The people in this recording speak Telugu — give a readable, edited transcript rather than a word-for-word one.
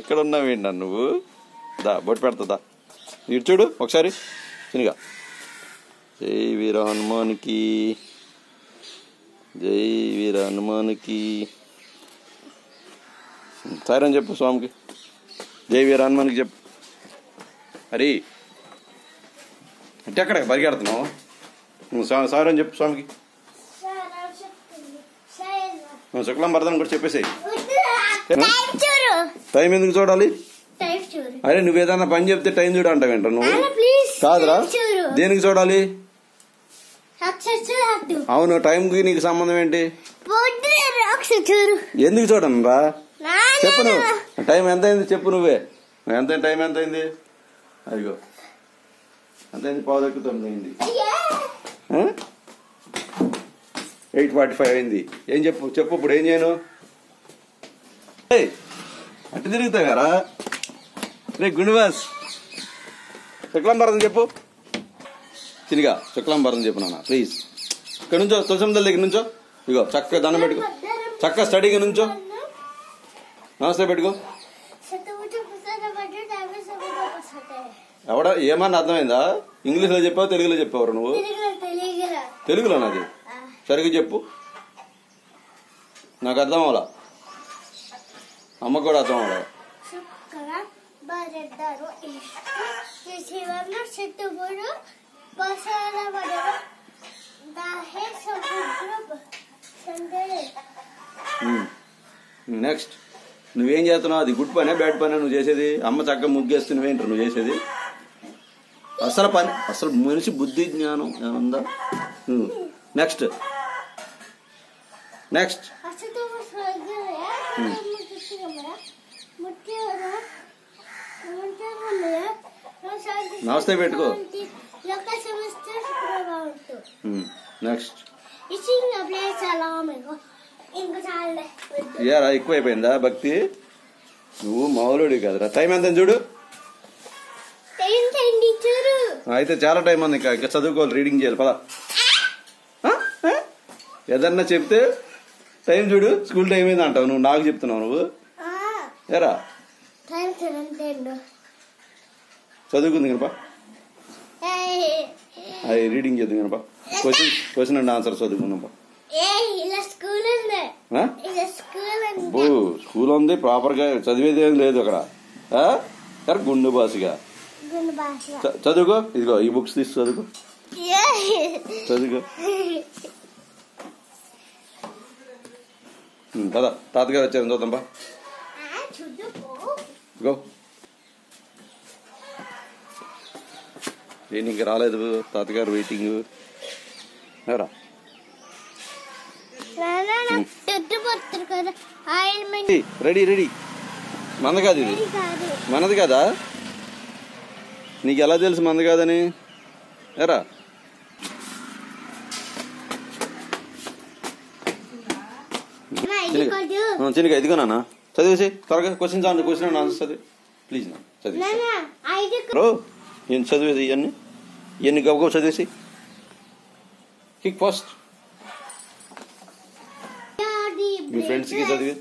ఇక్కడ ఉన్నావేంటి నువ్వు? దా బొట్టు పెడతా, ఇటు చూడు ఒకసారి చిన్నగా. జై వీర హనుమానికి, జై వీర హనుమానికి. సాయిరాం చెప్పు స్వామికి, జై వీర హనుమానికి చెప్పు. హరి అంటే అక్కడ పరిగెడుతున్నావు, సాయిరాం చెప్పు స్వామికి. శుక్లం భరతం కూడా చెప్పేసాయి. టైం ఎందుకు చూడాలి? అరే నువ్వు ఏదన్నా పని చెప్తే టైం చూడ అంటావేంట నువ్వు? కాదురా, దేనికి చూడాలి? అవును, టైంకి నీకు సంబంధం ఏంటి? ఎందుకు చూడను రా? చెప్పు నువ్వు, టైం ఎంత అయింది చెప్పు నువ్వే. టైం ఎంత అయింది? అదిగో ఎంత అయింది? 8:49 అయింది. 8:45 అయింది. ఏం చెప్పు ఇప్పుడు ఏం చేయను? అటు తిరుగుతావారా? రే గుండువాస్, శుక్లం భరతం చెప్పు చినిగా. శుక్లం భరతం చెప్పు నాన్న ప్లీజ్. ఇక్కడ నుంచో, తులసమ్మ దగ్గర నుంచో. ఇగో చక్కగా దండం పెట్టుకో, చక్కగా స్టడీగా నుంచో. నమస్తే పెట్టుకో. ఎవడ ఏమన్నా అర్థమైందా? ఇంగ్లీష్లో చెప్పావు తెలుగులో చెప్పావు నువ్వు? తెలుగులో నాది సరిగ్గా చెప్పు, నాకు అర్థం అవలా, అమ్మకు కూడా అర్థం అవలా. నెక్స్ట్ నువ్వేం చేస్తున్నావు? అది గుడ్ పనే బ్యాడ్ పనే నువ్వు చేసేది? అమ్మ చక్కగా ముగ్గేస్తే నువ్వేంటారు నువ్వు చేసేది? అసలు పని, అసలు మనిషి బుద్ధి జ్ఞానం ఏముందా? నెక్స్ట్ నమస్తే పెట్టుకో. నెక్స్ట్ ఏరా ఎక్కువైపోయిందా భక్తి? నువ్వు మామూలుడి కదరా. టైం ఎంత చూడు. అయితే చాలా టైం ఉంది, ఇంకా చదువుకోవాలి, రీడింగ్ చేయాలి. పదా ఏదన్నా చెప్తే టైం చూడు, స్కూల్ టైం అయింది అంటావు నువ్వు, నాకు చెప్తున్నావు నువ్వు. ఏరా చదువుకుంది కనపా, అది రీడింగ్ చేద్దాం కనపా. క్వశ్చన్ అండ్ ఆన్సర్ చదువుకుందాం. స్కూల్ ఉంది ప్రాపర్ గా, చదివేది ఏం లేదు అక్కడ. గుండు భాషగా చదువుకో. ఇదిగో ఈ బుక్స్ తీసి చదువుకో. పద, తాతగారు వచ్చారు చూద్దాం బా. గో. నీకు రాలేదు తాతగారు, వెయిటింగ్. రా రెడీ. మంద కాదు ఇది, మనది కదా. నీకు ఎలా తెలుసు మంద కాదని? ఎరా చిన్నగా ఇదిగో నాన్న చదివేసి త్వరగా. క్వశ్చన్ ఆన్సర్ ప్లీజ్ నా చదివి. నేను చదివేది ఇవన్నీ గబగబ చదివేసి. కిక్ ఫస్ట్ మీ ఫ్రెండ్స్కి చదివి.